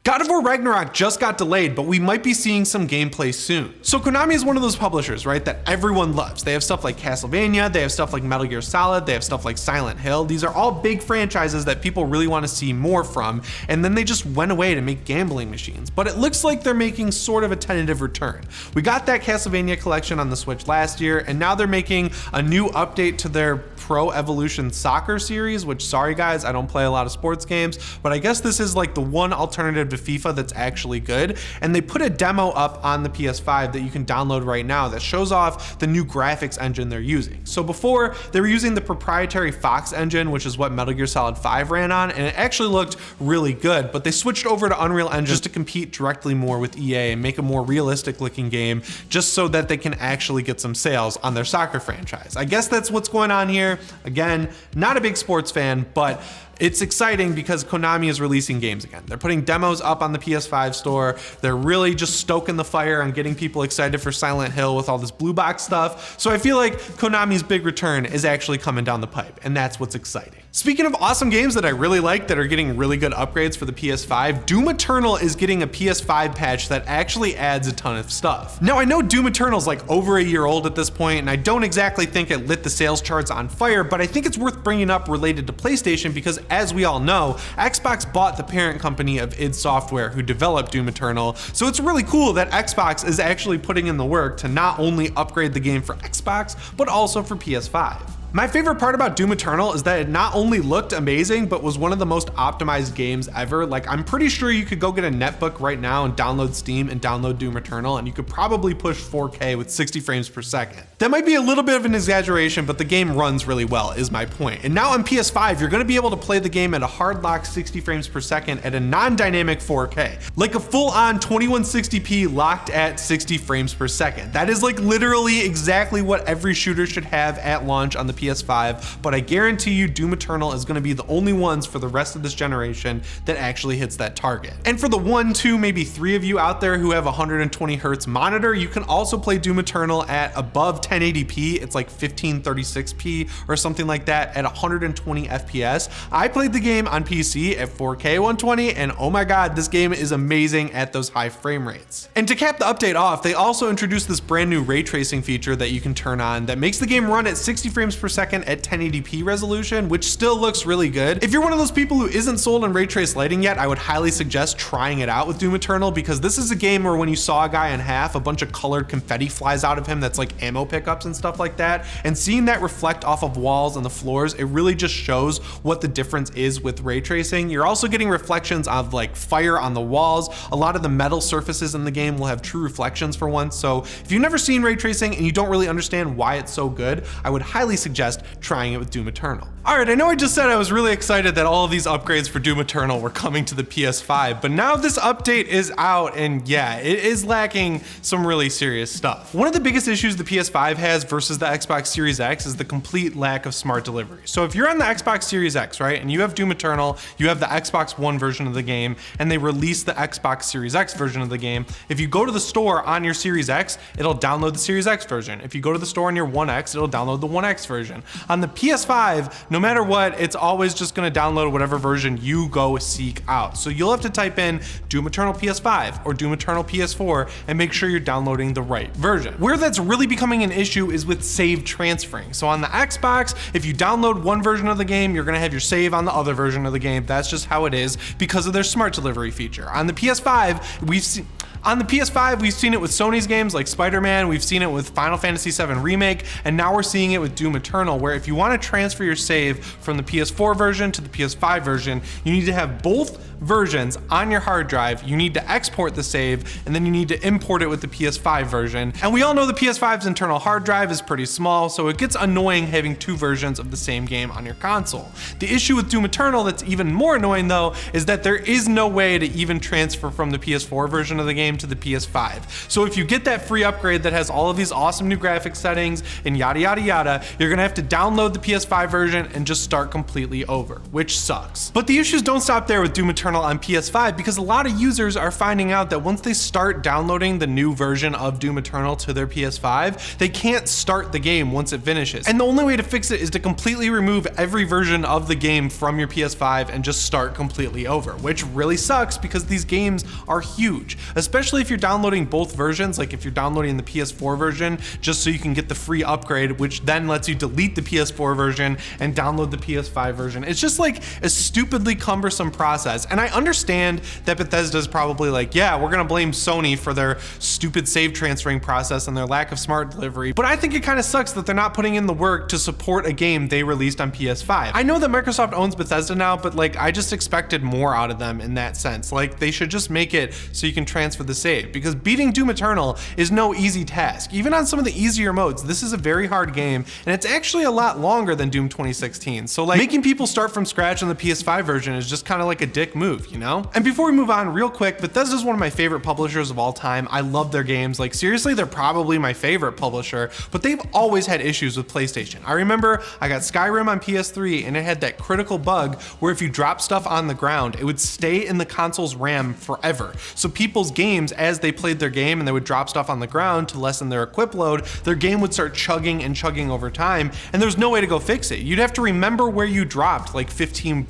God of War Ragnarok just got delayed, but we might be seeing some gameplay soon. So Konami is one of those publishers, right, that everyone loves. They have stuff like Castlevania, they have stuff like Metal Gear Solid, they have stuff like Silent Hill. These are all big franchises that people really want to see more from, and then they just went away to make gambling machines. But it looks like they're making sort of a tentative return. We got that Castlevania collection on the Switch last year, and now they're making a new update to their Pro Evolution Soccer series, which, sorry guys, I don't play a lot of sports games, but I guess this is like the one alternative to FIFA that's actually good. And they put a demo up on the PS5 that you can download right now that shows off the new graphics engine they're using. So before, they were using the proprietary Fox engine, which is what Metal Gear Solid 5 ran on, and it actually looked really good, but they switched over to Unreal Engine just to compete directly more with EA and make a more realistic looking game, just so that they can actually get some sales on their soccer franchise. I guess that's what's going on here. Again, not a big sports fan, but it's exciting because Konami is releasing games again. They're putting demos up on the PS5 store. They're really just stoking the fire on getting people excited for Silent Hill with all this blue box stuff. So I feel like Konami's big return is actually coming down the pipe, and that's what's exciting. Speaking of awesome games that I really like that are getting really good upgrades for the PS5, Doom Eternal is getting a PS5 patch that actually adds a ton of stuff. Now I know Doom Eternal's like over a year old at this point, and I don't exactly think it lit the sales charts on fire, but I think it's worth bringing up related to PlayStation because, as we all know, Xbox bought the parent company of id Software who developed Doom Eternal, so it's really cool that Xbox is actually putting in the work to not only upgrade the game for Xbox, but also for PS5. My favorite part about Doom Eternal is that it not only looked amazing, but was one of the most optimized games ever. Like, I'm pretty sure you could go get a netbook right now and download Steam and download Doom Eternal, and you could probably push 4K with 60 frames per second. That might be a little bit of an exaggeration, but the game runs really well, is my point. And now on PS5, you're gonna be able to play the game at a hard lock 60 frames per second at a non-dynamic 4K. Like a full-on 2160p locked at 60 frames per second. That is like literally exactly what every shooter should have at launch on the PS5, but I guarantee you Doom Eternal is going to be the only ones for the rest of this generation that actually hits that target. And for the 1, 2, maybe 3 of you out there who have a 120 hertz monitor, you can also play Doom Eternal at above 1080p. It's like 1536p or something like that at 120 FPS. I played the game on PC at 4K 120, and oh my god, this game is amazing at those high frame rates. And to cap the update off, they also introduced this brand new ray tracing feature that you can turn on that makes the game run at 60 frames per second at 1080p resolution, which still looks really good. If you're one of those people who isn't sold on ray trace lighting yet, I would highly suggest trying it out with Doom Eternal, because this is a game where when you saw a guy in half, a bunch of colored confetti flies out of him that's like ammo pickups and stuff like that, and seeing that reflect off of walls and the floors, it really just shows what the difference is with ray tracing. You're also getting reflections of like fire on the walls. A lot of the metal surfaces in the game will have true reflections for once, so if you've never seen ray tracing and you don't really understand why it's so good, I would highly suggest trying it with Doom Eternal. Alright, I know I just said I was really excited that all of these upgrades for Doom Eternal were coming to the PS5, but now this update is out, and yeah, it is lacking some really serious stuff. One of the biggest issues the PS5 has versus the Xbox Series X is the complete lack of smart delivery. So if you're on the Xbox Series X, right, and you have Doom Eternal, you have the Xbox One version of the game, and they release the Xbox Series X version of the game, if you go to the store on your Series X, it'll download the Series X version. If you go to the store on your One X, it'll download the One X version. On the PS5, no matter what, it's always just gonna download whatever version you go seek out. So you'll have to type in Doom Eternal PS5 or Doom Eternal PS4 and make sure you're downloading the right version. Where that's really becoming an issue is with save transferring. So on the Xbox, if you download one version of the game, you're gonna have your save on the other version of the game. That's just how it is because of their smart delivery feature. On the PS5, we've seen it with Sony's games like Spider-Man, we've seen it with Final Fantasy VII Remake, and now we're seeing it with Doom Eternal, where if you want to transfer your save from the PS4 version to the PS5 version, you need to have both versions on your hard drive, you need to export the save, and then you need to import it with the PS5 version. And we all know the PS5's internal hard drive is pretty small, so it gets annoying having two versions of the same game on your console. The issue with Doom Eternal that's even more annoying though is that there is no way to even transfer from the PS4 version of the game to the PS5. So if you get that free upgrade that has all of these awesome new graphics settings and yada yada yada, you're gonna have to download the PS5 version and just start completely over, which sucks. But the issues don't stop there with Doom Eternal on PS5, because a lot of users are finding out that once they start downloading the new version of Doom Eternal to their PS5, they can't start the game once it finishes. And the only way to fix it is to completely remove every version of the game from your PS5 and just start completely over, which really sucks because these games are huge, especially if you're downloading both versions. Like if you're downloading the PS4 version just so you can get the free upgrade, which then lets you delete the PS4 version and download the PS5 version. It's just like a stupidly cumbersome process. And I understand that Bethesda's probably like, yeah, we're gonna blame Sony for their stupid save transferring process and their lack of smart delivery. But I think it kind of sucks that they're not putting in the work to support a game they released on PS5. I know that Microsoft owns Bethesda now, but like I just expected more out of them in that sense. Like they should just make it so you can transfer the save, because beating Doom Eternal is no easy task. Even on some of the easier modes, this is a very hard game, and it's actually a lot longer than Doom 2016. So like making people start from scratch on the PS5 version is just kind of like a dick move, you know? And before we move on, real quick, Bethesda's one of my favorite publishers of all time. I love their games. Like seriously, they're probably my favorite publisher, but they've always had issues with PlayStation. I remember I got Skyrim on PS3 and it had that critical bug where if you drop stuff on the ground, it would stay in the console's RAM forever. So people's games, as they played their game and they would drop stuff on the ground to lessen their equip load, their game would start chugging and chugging over time, and there's no way to go fix it. You'd have to remember where you dropped like 15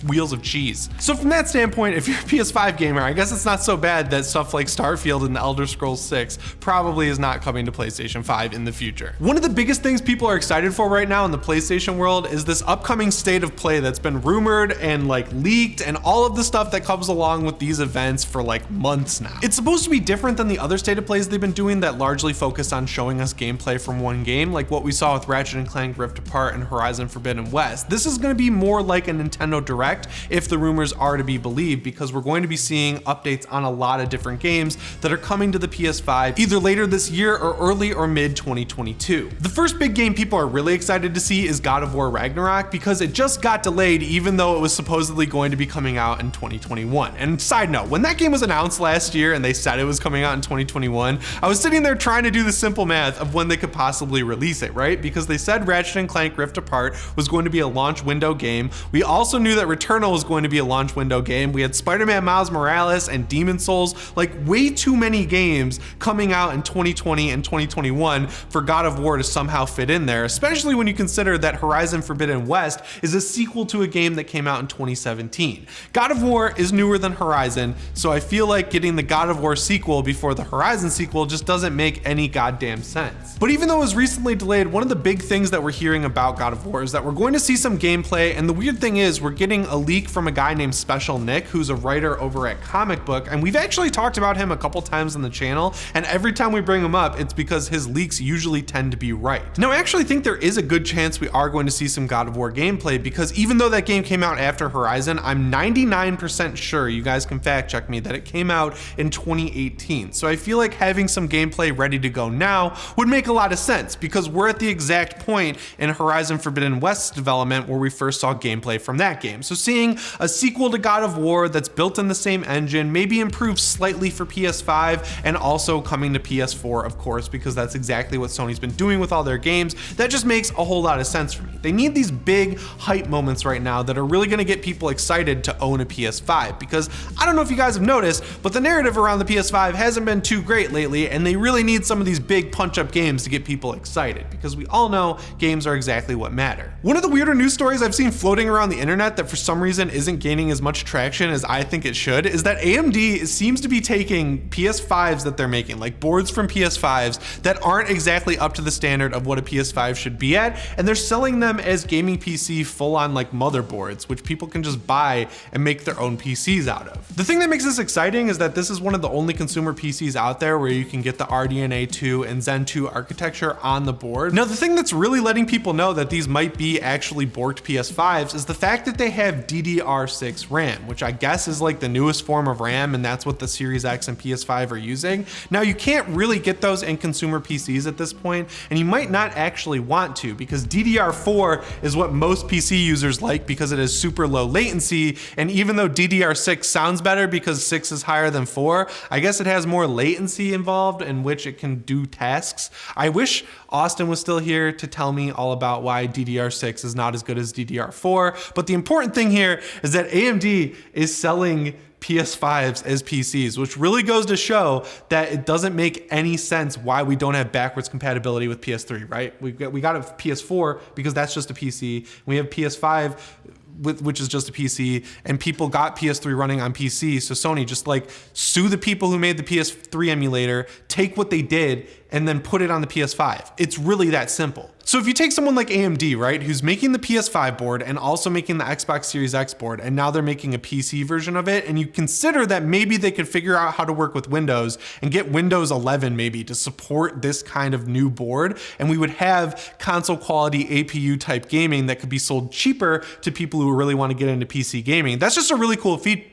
wheels of cheese. So from that standpoint, if you're a PS5 gamer, I guess it's not so bad that stuff like Starfield and Elder Scrolls 6 probably is not coming to PlayStation 5 in the future. One of the biggest things people are excited for right now in the PlayStation world is this upcoming state of play that's been rumored and like leaked and all of the stuff that comes along with these events for like months now. It's supposed to be different than the other state of plays they've been doing that largely focus on showing us gameplay from one game, like what we saw with Ratchet & Clank Rift Apart and Horizon Forbidden West. This is going to be more like a Nintendo Direct if the rumors are to be believed, because we're going to be seeing updates on a lot of different games that are coming to the PS5 either later this year or early or mid 2022. The first big game people are really excited to see is God of War Ragnarok, because it just got delayed even though it was supposedly going to be coming out in 2021. And side note, when that game was announced last year and they said it was coming out in 2021, I was sitting there trying to do the simple math of when they could possibly release it, right? Because they said Ratchet & Clank Rift Apart was going to be a launch window game. We also knew that Returnal was going to be a launch window game. We had Spider-Man Miles Morales and Demon's Souls, like way too many games coming out in 2020 and 2021 for God of War to somehow fit in there, especially when you consider that Horizon Forbidden West is a sequel to a game that came out in 2017. God of War is newer than Horizon, so I feel like getting the God of War sequel before the Horizon sequel just doesn't make any goddamn sense. But even though it was recently delayed, one of the big things that we're hearing about God of War is that we're going to see some gameplay, and the weird thing is we're getting a leak from a guy named Special Nick, who's a writer over at Comic Book, and we've actually talked about him a couple times on the channel, and every time we bring him up, it's because his leaks usually tend to be right. Now, I actually think there is a good chance we are going to see some God of War gameplay, because even though that game came out after Horizon, I'm 99% sure, you guys can fact check me, that it came out in 2018. So I feel like having some gameplay ready to go now would make a lot of sense, because we're at the exact point in Horizon Forbidden West's development where we first saw gameplay from that game. So seeing a sequel to God of War that's built in the same engine, maybe improved slightly for PS5 and also coming to PS4, of course, because that's exactly what Sony's been doing with all their games, that just makes a whole lot of sense for me. They need these big hype moments right now that are really going to get people excited to own a PS5, because I don't know if you guys have noticed, but the narrative around the PS5 hasn't been too great lately, and they really need some of these big punch-up games to get people excited, because we all know games are exactly what matter. One of the weirder news stories I've seen floating around the internet that for some reason isn't gaining as much traction as I think it should is that AMD seems to be taking PS5s that they're making, like boards from PS5s that aren't exactly up to the standard of what a PS5 should be at, and they're selling them as gaming PC full-on like motherboards, which people can just buy and make their own PCs out of. The thing that makes this exciting is that this is one of the only consumer PCs out there where you can get the RDNA 2 and Zen 2 architecture on the board. Now, the thing that's really letting people know that these might be actually borked PS5s is the fact that they have DDR6 RAM, which I guess is like the newest form of RAM, and that's what the Series X and PS5 are using. Now, you can't really get those in consumer PCs at this point, and you might not actually want to, because DDR4 is what most PC users like because it has super low latency, and even though DDR6 sounds better because 6 is higher than 4, I guess it has more latency involved in which it can do tasks. I wish Austin was still here to tell me all about why DDR6 is not as good as DDR4. But the important thing here is that AMD is selling PS5s as PCs, which really goes to show that it doesn't make any sense why we don't have backwards compatibility with PS3, right? We got a PS4 because that's just a PC. We have PS5 which is just a PC, and people got PS3 running on PC. So Sony, just like sue the people who made the PS3 emulator, take what they did, and then put it on the PS5. It's really that simple. So if you take someone like AMD, right, who's making the PS5 board and also making the Xbox Series X board, and now they're making a PC version of it, and you consider that maybe they could figure out how to work with Windows and get Windows 11 maybe to support this kind of new board, and we would have console quality APU type gaming that could be sold cheaper to people who really want to get into PC gaming. That's just a really cool feat.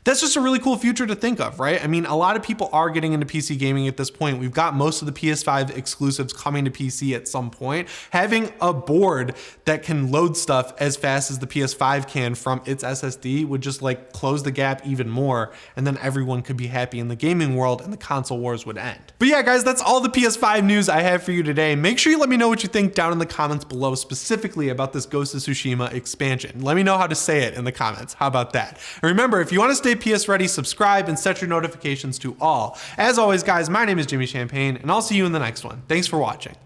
That's just a really cool future to think of, right? I mean, a lot of people are getting into PC gaming at this point. We've got most of the PS5 exclusives coming to PC at some point. Having a board that can load stuff as fast as the PS5 can from its SSD would just like close the gap even more, and then everyone could be happy in the gaming world and the console wars would end. But yeah, guys, that's all the PS5 news I have for you today. Make sure you let me know what you think down in the comments below, specifically about this Ghost of Tsushima expansion. Let me know how to say it in the comments. How about that? And remember, if you want to stay PS Ready, subscribe and set your notifications to all. As always, guys, my name is Jimmy Champagne, and I'll see you in the next one. Thanks for watching.